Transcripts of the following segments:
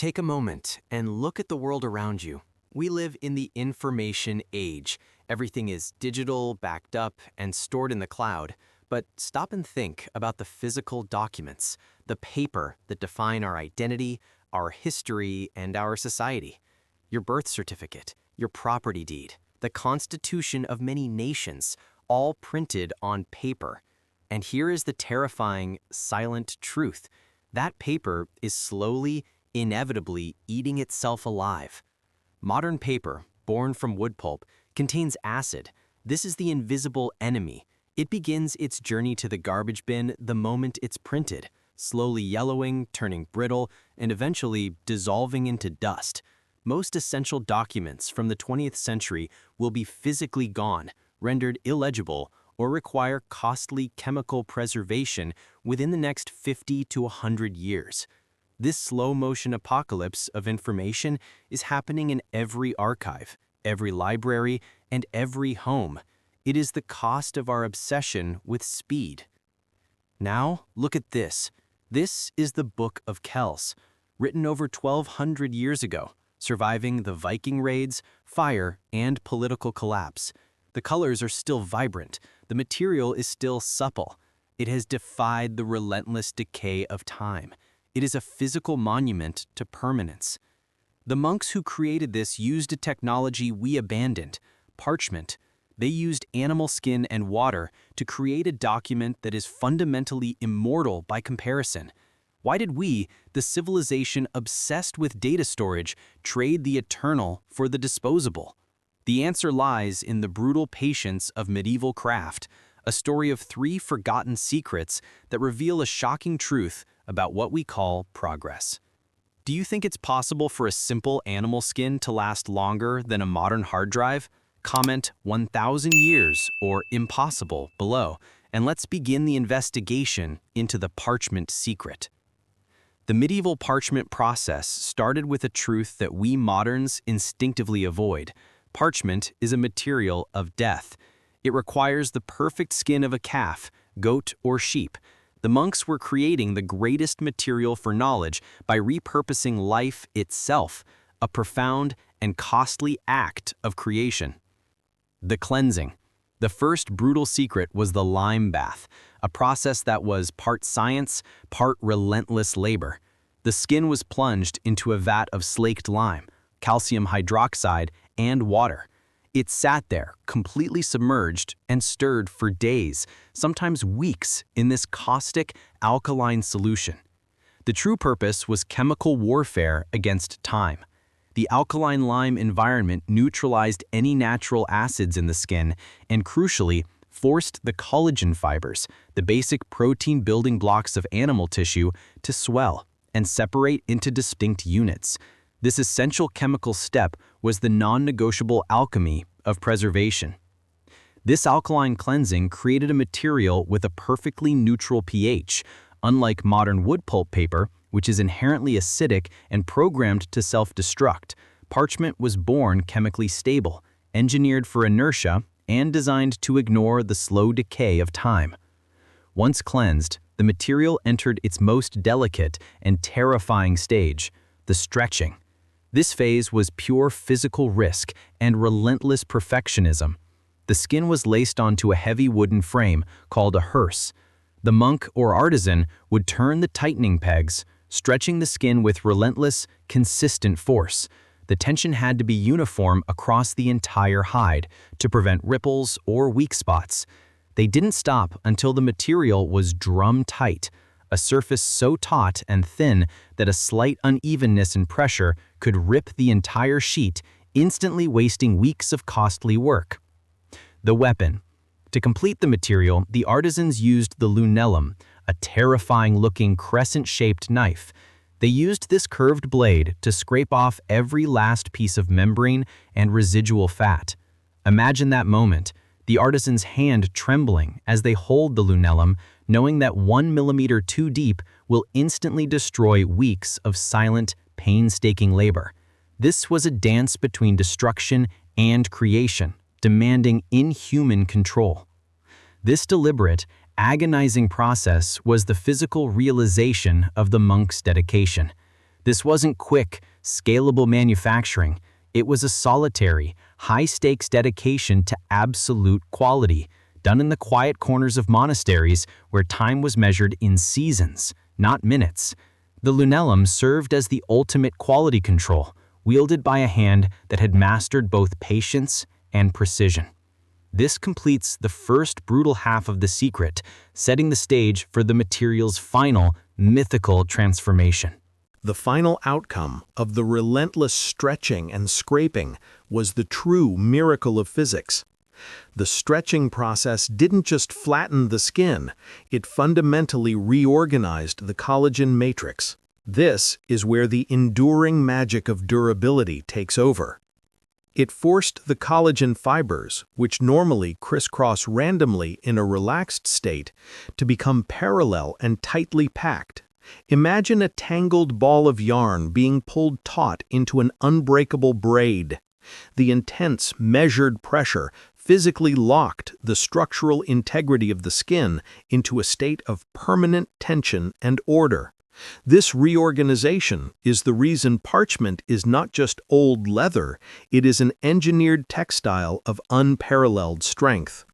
Take a moment and look at the world around you. We live in the information age. Everything is digital, backed up, and stored in the cloud. But stop and think about the physical documents, the paper that define our identity, our history, and our society. Your birth certificate, your property deed, the constitution of many nations, all printed on paper. And here is the terrifying, silent truth. That paper is slowly, inevitably eating itself alive. Modern paper, born from wood pulp, contains acid. This is the invisible enemy. It begins its journey to the garbage bin the moment it's printed, slowly yellowing, turning brittle, and eventually dissolving into dust. Most essential documents from the 20th century will be physically gone, rendered illegible, or require costly chemical preservation within the next 50 to 100 years. This slow-motion apocalypse of information is happening in every archive, every library, and every home. It is the cost of our obsession with speed. Now, look at this. This is the Book of Kells, written over 1,200 years ago, surviving the Viking raids, fire, and political collapse. The colors are still vibrant. The material is still supple. It has defied the relentless decay of time. It is a physical monument to permanence. The monks who created this used a technology we abandoned, parchment. They used animal skin and water to create a document that is fundamentally immortal by comparison. Why did we, the civilization obsessed with data storage, trade the eternal for the disposable? The answer lies in the brutal patience of medieval craft, a story of 3 forgotten secrets that reveal a shocking truth about what we call progress. Do you think it's possible for a simple animal skin to last longer than a modern hard drive? Comment 1,000 years or impossible below, and let's begin the investigation into the parchment secret. The medieval parchment process started with a truth that we moderns instinctively avoid. Parchment is a material of death. It requires the perfect skin of a calf, goat, or sheep. The monks were creating the greatest material for knowledge by repurposing life itself, a profound and costly act of creation. The cleansing. The first brutal secret was the lime bath, a process that was part science, part relentless labor. The skin was plunged into a vat of slaked lime, calcium hydroxide, and water. It sat there, completely submerged, and stirred for days, sometimes weeks, in this caustic, alkaline solution. The true purpose was chemical warfare against time. The alkaline lime environment neutralized any natural acids in the skin and, crucially, forced the collagen fibers, the basic protein building blocks of animal tissue, to swell and separate into distinct units. This essential chemical step was the non-negotiable alchemy of preservation. This alkaline cleansing created a material with a perfectly neutral pH, unlike modern wood pulp paper, which is inherently acidic and programmed to self-destruct. Parchment was born chemically stable, engineered for inertia, and designed to ignore the slow decay of time. Once cleansed, the material entered its most delicate and terrifying stage, the stretching. This phase was pure physical risk and relentless perfectionism. The skin was laced onto a heavy wooden frame called a hearse. The monk or artisan would turn the tightening pegs, stretching the skin with relentless, consistent force. The tension had to be uniform across the entire hide to prevent ripples or weak spots. They didn't stop until the material was drum tight, a surface so taut and thin that a slight unevenness in pressure could rip the entire sheet, instantly wasting weeks of costly work. The weapon. To complete the material, the artisans used the lunellum, a terrifying-looking crescent-shaped knife. They used this curved blade to scrape off every last piece of membrane and residual fat. Imagine that moment, the artisan's hand trembling as they hold the lunellum, knowing that 1 millimeter too deep will instantly destroy weeks of silent, painstaking labor. This was a dance between destruction and creation, demanding inhuman control. This deliberate, agonizing process was the physical realization of the monk's dedication. This wasn't quick, scalable manufacturing. It was a solitary, high-stakes dedication to absolute quality, done in the quiet corners of monasteries where time was measured in seasons, not minutes. The lunellum served as the ultimate quality control, wielded by a hand that had mastered both patience and precision. This completes the first brutal half of the secret, setting the stage for the material's final, mythical transformation. The final outcome of the relentless stretching and scraping was the true miracle of physics. The stretching process didn't just flatten the skin, it fundamentally reorganized the collagen matrix. This is where the enduring magic of durability takes over. It forced the collagen fibers, which normally crisscross randomly in a relaxed state, to become parallel and tightly packed. Imagine a tangled ball of yarn being pulled taut into an unbreakable braid. The intense, measured pressure physically locked the structural integrity of the skin into a state of permanent tension and order. This reorganization is the reason parchment is not just old leather, it is an engineered textile of unparalleled strength.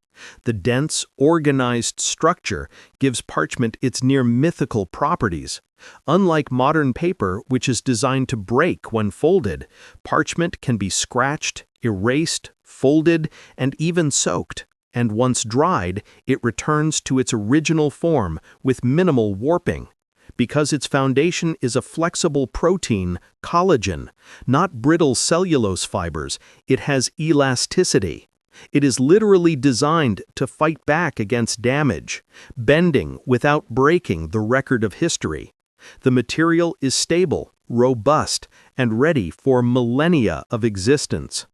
The dense, organized structure gives parchment its near-mythical properties. Unlike modern paper, which is designed to break when folded, parchment can be scratched, erased, folded, and even soaked. And once dried, it returns to its original form with minimal warping. Because its foundation is a flexible protein, collagen, not brittle cellulose fibers, it has elasticity. It is literally designed to fight back against damage, bending without breaking the record of history. The material is stable, robust, and ready for millennia of existence.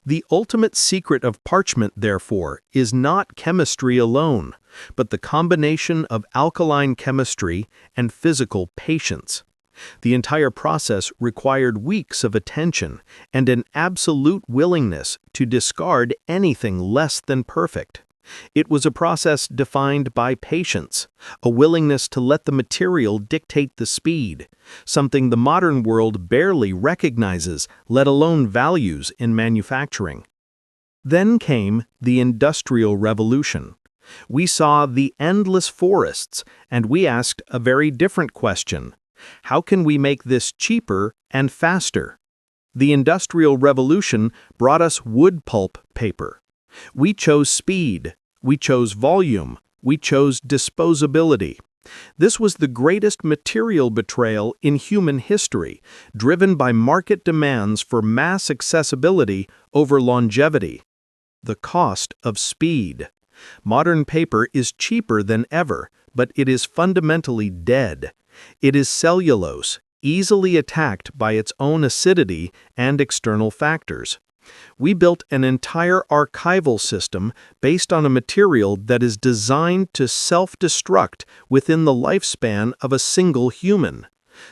The ultimate secret of parchment, therefore, is not chemistry alone, but the combination of alkaline chemistry and physical patience. The entire process required weeks of attention and an absolute willingness to discard anything less than perfect. It was a process defined by patience, a willingness to let the material dictate the speed, something the modern world barely recognizes, let alone values in manufacturing. Then came the Industrial Revolution. We saw the endless forests, and we asked a very different question. How can we make this cheaper and faster? The Industrial Revolution brought us wood pulp paper. We chose speed, we chose volume, we chose disposability. This was the greatest material betrayal in human history, driven by market demands for mass accessibility over longevity. The cost of speed. Modern paper is cheaper than ever, but it is fundamentally dead. It is cellulose, easily attacked by its own acidity and external factors. We built an entire archival system based on a material that is designed to self-destruct within the lifespan of a single human.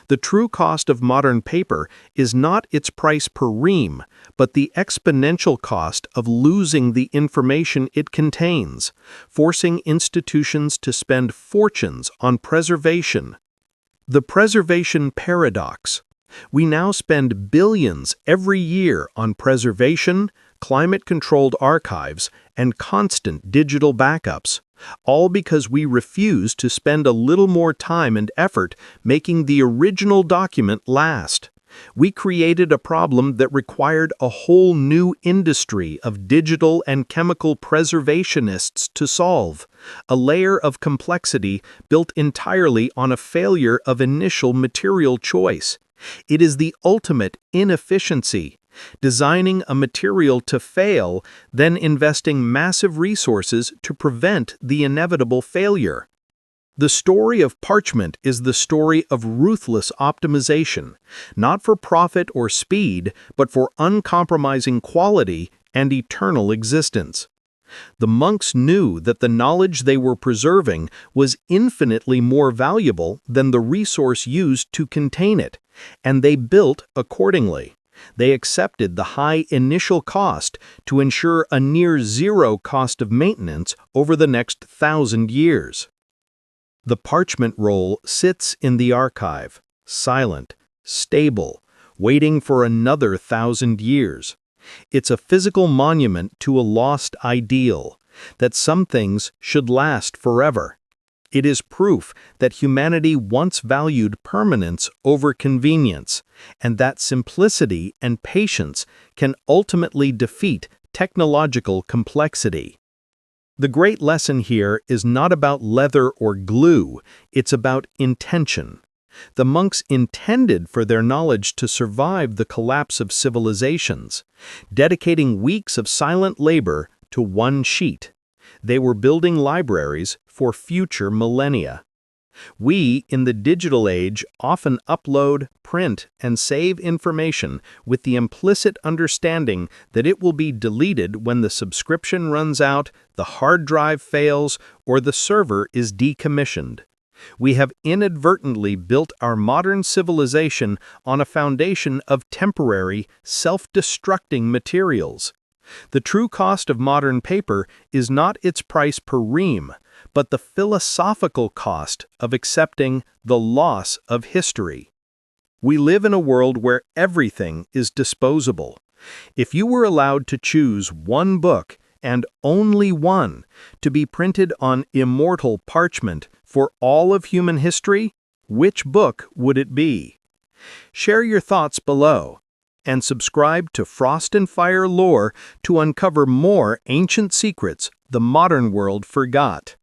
The true cost of modern paper is not its price per ream, but the exponential cost of losing the information it contains, forcing institutions to spend fortunes on preservation. The preservation paradox. We now spend billions every year on preservation, climate-controlled archives, and constant digital backups, all because we refuse to spend a little more time and effort making the original document last. We created a problem that required a whole new industry of digital and chemical preservationists to solve, a layer of complexity built entirely on a failure of initial material choice. It is the ultimate inefficiency, designing a material to fail, then investing massive resources to prevent the inevitable failure. The story of parchment is the story of ruthless optimization, not for profit or speed, but for uncompromising quality and eternal existence. The monks knew that the knowledge they were preserving was infinitely more valuable than the resource used to contain it, and they built accordingly. They accepted the high initial cost to ensure a near-zero cost of maintenance over the next 1,000 years. The parchment roll sits in the archive, silent, stable, waiting for another 1,000 years. It's a physical monument to a lost ideal, that some things should last forever. It is proof that humanity once valued permanence over convenience, and that simplicity and patience can ultimately defeat technological complexity. The great lesson here is not about leather or glue, it's about intention. The monks intended for their knowledge to survive the collapse of civilizations, dedicating weeks of silent labor to one sheet. They were building libraries for future millennia. We, in the digital age, often upload, print, and save information with the implicit understanding that it will be deleted when the subscription runs out, the hard drive fails, or the server is decommissioned. We have inadvertently built our modern civilization on a foundation of temporary, self-destructing materials. The true cost of modern paper is not its price per ream, but the philosophical cost of accepting the loss of history. We live in a world where everything is disposable. If you were allowed to choose one book, and only one, to be printed on immortal parchment for all of human history, which book would it be? Share your thoughts below, and subscribe to Frost and Fire Lore to uncover more ancient secrets the modern world forgot.